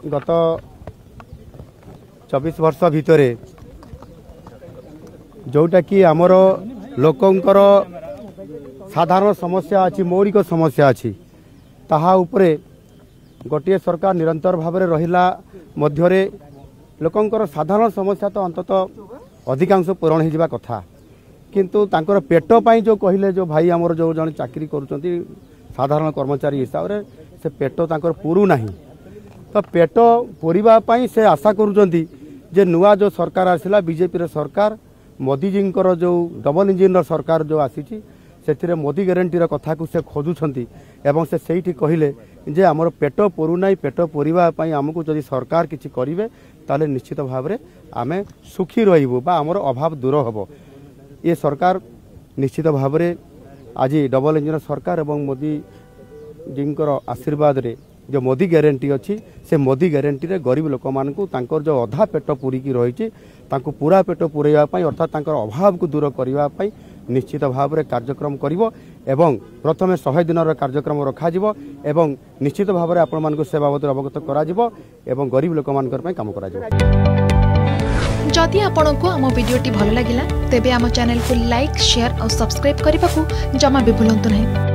गत 24 वर्ष भितर जोटा कि आमर लोकंकर साधारण समस्या अच्छी मौलिक समस्या अच्छी ताहा उपरे गोटे सरकार निरंतर भाव में रहिला मध्यरे लोकंकर साधारण समस्या तो अंततः अधिकांश पूरण हो कथा किंतु तांकर पेट पाई जो कहले जो भाई आमर जो जन चाकरी करुँच साधारण कर्मचारी हिसाब से से पेट तांकर पुरु नाही तो पेट पूरिबा पाई से आशा करुँच जे नुआ जो सरकार आसिला बीजेपी सरकार मोदी जी जो डबल इंजिन सरकार जो आसी से मोदी ग्यारंटी कथा को से खोजुंट एवं से सही कहले जे आमर पेट पुरु ना पेट पूरिबा पाई आमको जदि सरकार किछि करिवे ताले निश्चित भाव में आमे सुखी रहिबु बा आमर अभाव दूर हबो। ये सरकार निश्चित भाव में आज डबल इंजिन सरकार एवं मोदी जी आशीर्वाद रे जो मोदी ग्यारंटी अच्छी से मोदी ग्यारंटी रे गरीब लोक मानकु तांकर जो अधा पेट पूरिकी रही पूरा पेट पूरेवा अर्थात तांकर अभाव को दूर करने निश्चित भाव में कार्यक्रम करिवो एवं प्रथमे 100 दिन कार्यक्रम रखाजिवो एवं निश्चित भाव में आपण मानकु से बाबद अवगत कराजिवो एवं गरीब लोक मानकर पई काम कराजिवो। जदि आपंक आम भिडी भल लगा तेब आम चैनल को लाइक शेयर और सब्सक्राइब करने को जमा भी भूलु नहीं।